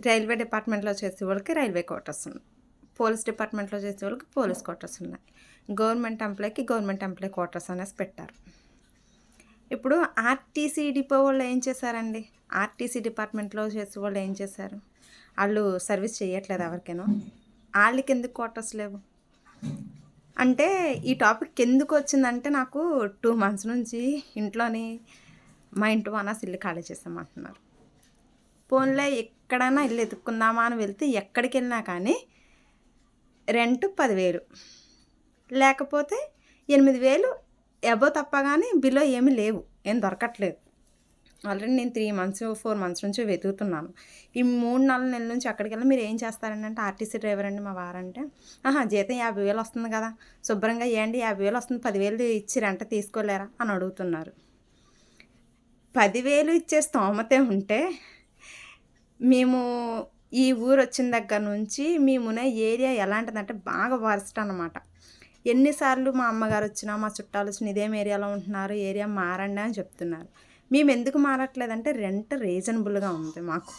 Railway డిపార్ట్మెంట్‌లో చేసే వాళ్ళకి రైల్వే క్వార్టర్స్ ఉన్నాయి. పోలీస్ డిపార్ట్మెంట్‌లో చేసే వాళ్ళకి పోలీస్ క్వార్టర్స్ ఉన్నాయి. గవర్నమెంట్ ఎంప్లాయీ క్వార్టర్స్ అనేసి పెట్టారు. ఇప్పుడు ఆర్టీసీ డిపో వాళ్ళు ఏం చేశారండి? ఆర్టీసీ డిపార్ట్మెంట్‌లో చేసేవాళ్ళు ఏం చేశారు? ఆళ్ళు సర్వీస్ చేయట్లేదా ఎవరికైనా? ఆళ్ళకెందుకు క్వార్టర్స్ లేవు? అంటే ఈ టాపిక్ ఎందుకొచ్చిందంటే నాకు 2 మంత్స్ నుంచి ఇంట్లోని మా ఇంటి ఓనర్స్ ఇల్లు ఖాళీ చేసేయమంటున్నారు. పోన్లే ఎక్కడైనా ఇల్లు ఎతుక్కుందామా అని వెళ్తే ఎక్కడికెళ్ళినా కానీ రెంట్ 10,000 లేకపోతే 8,000 అబోవ్ తప్ప గానీ బిలో ఏమీ లేవు. ఏం దొరకట్లేదు. ఆల్రెడీ నేను 3 మంత్స్, 4 మంత్స్ నుంచి వెతుకుతున్నాను. ఈ 3, 4 నెలల నుంచి ఎక్కడికెళ్ళినా మీరేం చేస్తారండి అంటే ఆర్టీసీ డ్రైవర్ అండి మా వారంటే, జీతం 50,000 వస్తుంది కదా! శుభ్రంగా ఏండి 50,000 వస్తుంది 10,000 ఇచ్చి రెంట్ తీసుకోలేరా అని అడుగుతున్నారు. 10,000 ఇచ్చే స్తోమతే ఉంటే మేము ఈ ఊరొచ్చిన దగ్గర నుంచి మేమున్న ఏరియా ఎలాంటిదంటే బాగా వరస్ట్ అనమాట. ఎన్నిసార్లు మా అమ్మగారొచ్చినా, మా చుట్టాలొచ్చినా ఇదేం ఏరియాలో ఉంటున్నారు, ఏరియా మారండి అని చెప్తున్నారు. మేమెందుకు మారట్లేదంటే రెంట్ రీజనబుల్‌గా ఉంది మాకు.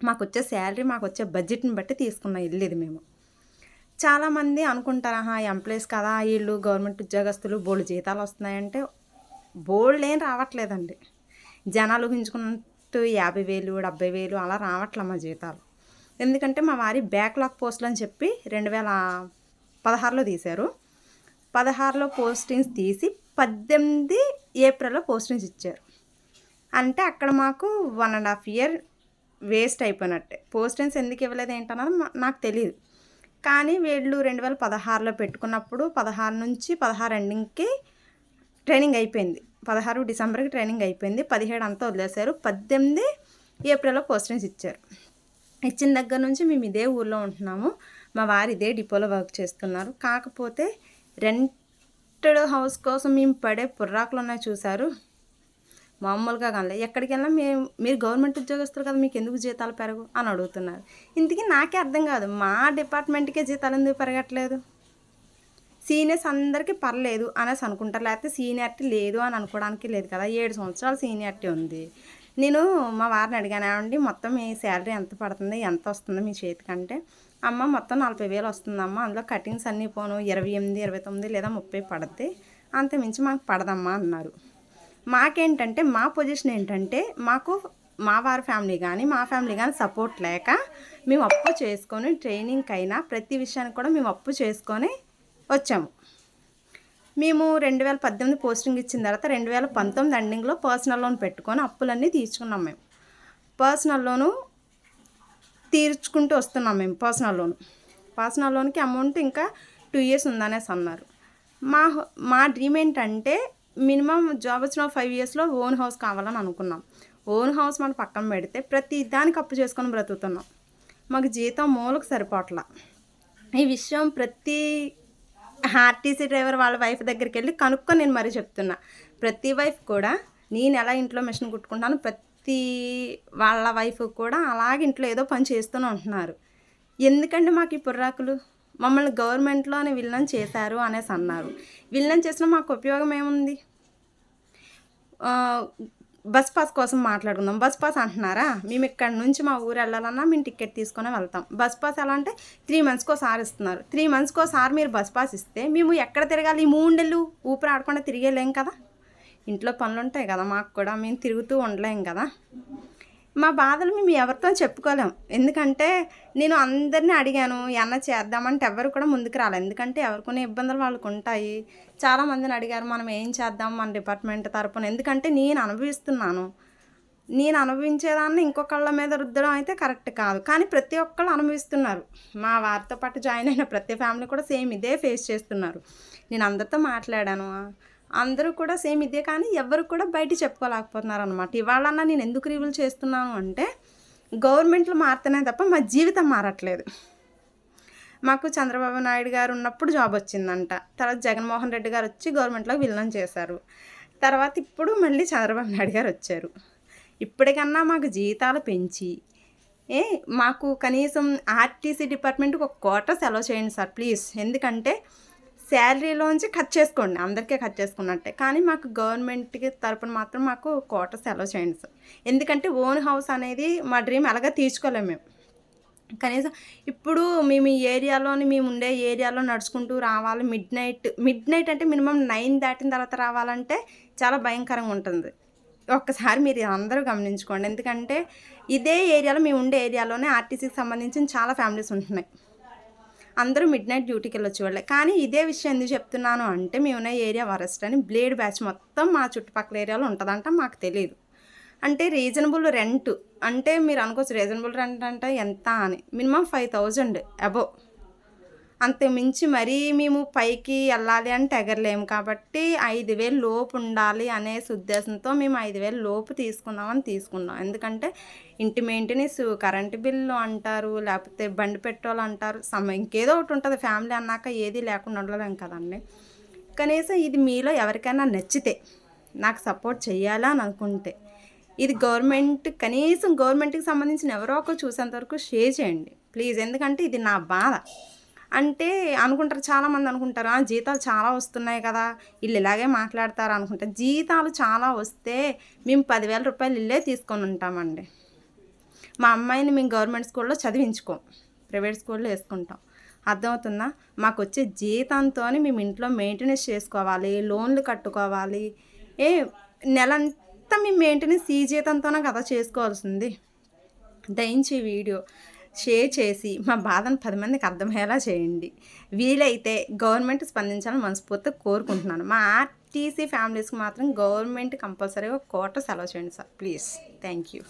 మాకొచ్చే శాలరీ, మాకొచ్చే బడ్జెట్‌ని బట్టి తీసుకున్న ఇల్లు ఇది మేము. చాలామంది అనుకుంటారు, ఎంప్లాయీస్ కదా ఈళ్ళు గవర్నమెంట్ ఉద్యోగస్తులు బోలెడు జీతాలొస్తున్నాయంటే, బోలెడేం రావట్లేదండి. జనాలు ఊహించుకున్నట్టు 50,000, 70,000 అలా రావట్ల మా జీతాలు. ఎందుకంటే మా వారి బ్యాక్‌లాగ్ పోస్టులని చెప్పి 2016లో తీశారు. 16లో పోస్టింగ్స్ తీసి 18 ఏప్రిల్‌లో పోస్టింగ్స్ ఇచ్చారు. అంటే అక్కడ మాకు 1½ ఇయర్ వేస్ట్ అయిపోయినట్టే. పోస్టింగ్స్ ఎందుకు ఇవ్వలేదు ఏంటన్నది నాకు తెలీదు. కానీ వీళ్ళు 2016లో పెట్టుకున్నప్పుడు 16 నుంచి 16 ఎండింగ్‌కి ట్రైనింగ్ అయిపోయింది. 16 డిసెంబర్‌కి ట్రైనింగ్ అయిపోయింది. 17 అంతా వదిలేశారు. 18 ఏప్రిల్‌లో పోస్టింగ్స్ ఇచ్చారు. ఇచ్చిన దగ్గర నుంచి మేము ఇదే ఊర్లో ఉంటున్నాము. మా వారు ఇదే డిపోలో వర్క్ చేస్తున్నారు. కాకపోతే రెంటెడ్ హౌస్ కోసం మేము పడే పుర్రాకులున్నాయి చూసారు, మామూలుగా కాదులే. ఎక్కడికెళ్ళినా మీరు గవర్నమెంట్ ఉద్యోగస్తులు కదా మీకెందుకు జీతాలు పెరగవు అని అడుగుతున్నారు. ఇంతకీ నాకే అర్థం కాదు, మా డిపార్ట్మెంట్‌కే జీతాలు ఎందుకు పెరగట్లేదు? సీనియర్స్ అందరికీ పర్లేదు అనేసి అనుకుంటారు. లేకపోతే సీనియారిటీ లేదు అని అనుకోవడానికి లేదు కదా! 7 సంవత్సరాలు సీనియారిటీ ఉంది. నేను మా వారిని అడిగాను, ఏవండీ మొత్తం మీ శాలరీ ఎంత పడుతుంది? ఎంత వస్తుంది మీ చేతికంటే? అమ్మ మొత్తం 40,000 వస్తుందమ్మా. అందులో కటింగ్స్ అన్నీ పోను 28, 29 లేదా 30 పడుద్ది. అంతకుమించి మాకు పడదమ్మా అన్నారు. మాకేంటంటే మా పొజిషన్ ఏంటంటే మా వారి ఫ్యామిలీ కానీ మా ఫ్యామిలీ కానీ సపోర్ట్ లేక మేము అప్పు చేసుకొని ట్రైనింగ్కైనా ప్రతి విషయానికి కూడా మేము అప్పు చేసుకొని వచ్చాము. మేము 2018 పోస్టింగ్ ఇచ్చిన తర్వాత 2019 ఎండింగ్‌లో పర్సనల్ లోన్ పెట్టుకొని అప్పులన్నీ తీర్చుకున్నాం మేము. పర్సనల్ లోను తీర్చుకుంటూ వస్తున్నాం మేము. పర్సనల్ లోన్‌కి అమౌంట్ ఇంకా 2 ఇయర్స్ ఉందనేసి అన్నారు. మా డ్రీమ్ ఏంటంటే మినిమమ్ జాబ్ వచ్చిన 5 ఇయర్స్‌లో ఓన్ హౌస్ కావాలని అనుకున్నాం. ఓన్ హౌస్ మనం పక్కన పెడితే ప్రతి దానికి అప్పు చేసుకొని బ్రతుకుతున్నాం. మాకు జీతం మూలకు సరిపోవట్ల. ఈ విషయం ప్రతి ఆర్టీసీ డ్రైవర్ వాళ్ళ వైఫ్ దగ్గరికెళ్ళి కనుక్కొని నేను మరీ చెప్తున్నా. ప్రతి వైఫ్ కూడా నేను ఎలా ఇంట్లో మిషన్ కుట్టుకుంటానో ప్రతి వాళ్ళ వైఫ్ కూడా అలాగే ఇంట్లో ఏదో పని చేస్తూనే ఉంటున్నారు. ఎందుకండి మాకు ఈ పుర్రాకులు? మమ్మల్ని గవర్నమెంట్‌లోనే విలన్ చేశారు అనేసి అన్నారు. విలన్ చేసినా మాకు ఉపయోగం ఏముంది? బస్ పాస్ కోసం మాట్లాడుకుందాం. బస్ పాస్ అంటున్నారా? మేము ఇక్కడి నుంచి మా ఊరు వెళ్ళాలన్నా మేము టికెట్ తీసుకునే వెళ్తాం. బస్ పాస్ ఎలా అంటే 3 మంత్స్‌కోసారి ఇస్తున్నారు. 3 మంత్స్‌కోసారి మీరు బస్ పాస్ ఇస్తే మేము ఎక్కడ తిరగాలి? ఈ 3 నెలలు ఊపిరి ఆడకుండా తిరిగేలేం కదా! ఇంట్లో పనులుంటాయి కదా మాకు కూడా. మేము తిరుగుతూ ఉండలేం కదా! మా బాధలు మేము ఎవరితో చెప్పుకోలేం. ఎందుకంటే నేను అందరిని అడిగాను, ఏమన్నా చేద్దామంటే ఎవ్వరు కూడా ముందుకు రాలేదు. ఎందుకంటే ఎవరికొన్న ఇబ్బందులు వాళ్ళకుంటాయి. చాలామందిని అడిగారు, మనం ఏం చేద్దాం మన డిపార్ట్మెంట్ తరపున? ఎందుకంటే నేను అనుభవిస్తున్నాను. నేను అనుభవించేదాన్ని ఇంకొకళ్ళ మీద రుద్దడం అయితే కరెక్ట్ కాదు. కానీ ప్రతి ఒక్కళ్ళు అనుభవిస్తున్నారు. మా వారితో పాటు జాయిన్ అయిన ప్రతి ఫ్యామిలీ కూడా సేమ్ ఇదే ఫేస్ చేస్తున్నారు. నేను అందరితో మాట్లాడాను. అందరూ కూడా సేమ్ ఇదే, కానీ ఎవ్వరు కూడా బయట చెప్పుకోలేకపోతున్నారనమాట. ఇవాళన్నా నేను ఎందుకు రివ్యూలు చేస్తున్నాను అంటే గవర్నమెంట్లు మారుతున్నాయి తప్ప మా జీవితం మారట్లేదు. మాకు చంద్రబాబు నాయుడు గారు ఉన్నప్పుడు జాబ్ వచ్చిందంట. తర్వాత జగన్మోహన్ రెడ్డి గారు వచ్చి గవర్నమెంట్లో విలన్ చేశారు. తర్వాత ఇప్పుడు మళ్ళీ చంద్రబాబు నాయుడు గారు వచ్చారు. ఇప్పటికన్నా మాకు జీతాలు పెంచి మాకు కనీసం ఆర్టీసీ డిపార్ట్మెంట్‌కి ఒక క్వార్టర్స్ అలౌ చేయండి సార్ ప్లీజ్. ఎందుకంటే శాలరీలోంచి కట్ చేసుకోండి, అందరికీ కట్ చేసుకున్నట్టే. కానీ మాకు గవర్నమెంట్‌కి తరపున మాత్రం మాకు క్వార్టర్స్ అలౌ చేయండి సార్. ఎందుకంటే ఓన్ హౌస్ అనేది మా డ్రీమ్ ఎలాగో తీర్చుకోలేము మేము. కనీసం ఇప్పుడు మేము ఈ ఏరియాలోని మేముండే ఏరియాలో నడుచుకుంటూ రావాలి. మిడ్ నైట్ అంటే మినిమమ్ 9 దాటిన తర్వాత రావాలంటే చాలా భయంకరంగా ఉంటుంది. ఒక్కసారి మీరు అందరూ గమనించుకోండి. ఎందుకంటే ఇదే ఏరియాలో మేముండే ఏరియాలోనే ఆర్టీసీకి సంబంధించిన చాలా ఫ్యామిలీస్ ఉంటున్నాయి. అందరూ మిడ్‌నైట్ డ్యూటీకెళ్ళొచ్చేవాళ్ళే. కానీ ఇదే విషయం ఎందుకు చెప్తున్నాను అంటే మేమున్న ఏరియా వరస్ట్ అని బ్లేడ్ బ్యాచ్ మొత్తం మా చుట్టుపక్కల ఏరియాలో ఉంటదంట. మాకు తెలీదు. అంటే రీజనబుల్ రెంట్ అంటే మీరు అనుకోవచ్చు రీజనబుల్ రెంట్ అంటే ఎంత అని. Minimum 5000 above. అంతకు మించి మరీ మేము పైకి ఎళ్ళాలి అంటే ఎగరలేము. కాబట్టి 5000 లోపు ఉండాలి అనేసి ఉద్దేశంతో మేము 5000 లోపు తీసుకుందామని తీసుకున్నాం. ఎందుకంటే ఇంటి మెయింటెనెన్స్, కరెంటు బిల్లు అంటారు, లేకపోతే బండి పెట్రోల్ అంటారు. ఇంకేదో ఒకటి ఉంటది. ఫ్యామిలీ అన్నాక ఏది లేకుండా ఉండలేం కదండీ! కనీసం ఇది మీలో ఎవరికైనా నచ్చితే, నాకు సపోర్ట్ చెయ్యాలా అని అనుకుంటే, ఇది కనీసం గవర్నమెంట్‌కి సంబంధించిన ఎవరో ఒకరు చూసేంత వరకు షేర్ చేయండి ప్లీజ్. ఎందుకంటే ఇది నా బాధ. అంటే అనుకుంటారు చాలామంది అనుకుంటారు, జీతాలు చాలా వస్తున్నాయి కదా! ఈళ్ళు ఇలాగే మాట్లాడతారు అనుకుంటారు. జీతాలు చాలా వస్తే మేము 10,000 రూపాయలు ఇల్లే తీసుకొని ఉంటామండి. మా అమ్మాయిని మేము గవర్నమెంట్ స్కూల్‌లో చదివించుకోం. ప్రైవేట్ స్కూల్‌లో యేసుకుంటాం. అర్థమవుతుందా? మాకొచ్చే జీతంతోని మేము ఇంట్లో మెయింటెనెన్స్ చేసుకోవాలి, లోన్‌లు కట్టుకోవాలి. ఏ నెలంతా మేము మెయింటెనెన్స్ ఈ జీతంతోనే కదా చేసుకోవాల్సింది. దయించి ఈ వీడియో షేర్ చేసి మా బాధను 10 మందికి అర్థమయ్యేలా చేయండి. వీలైతే గవర్నమెంట్ స్పందించాలని మనస్ఫూర్తిగా కోరుకుంటున్నాను. మా ఆర్టీసీ ఫ్యామిలీస్‌కి మాత్రం గవర్నమెంట్ కంపల్సరీగా కోటా సెలవు చేయండి సార్ ప్లీజ్. Thank you.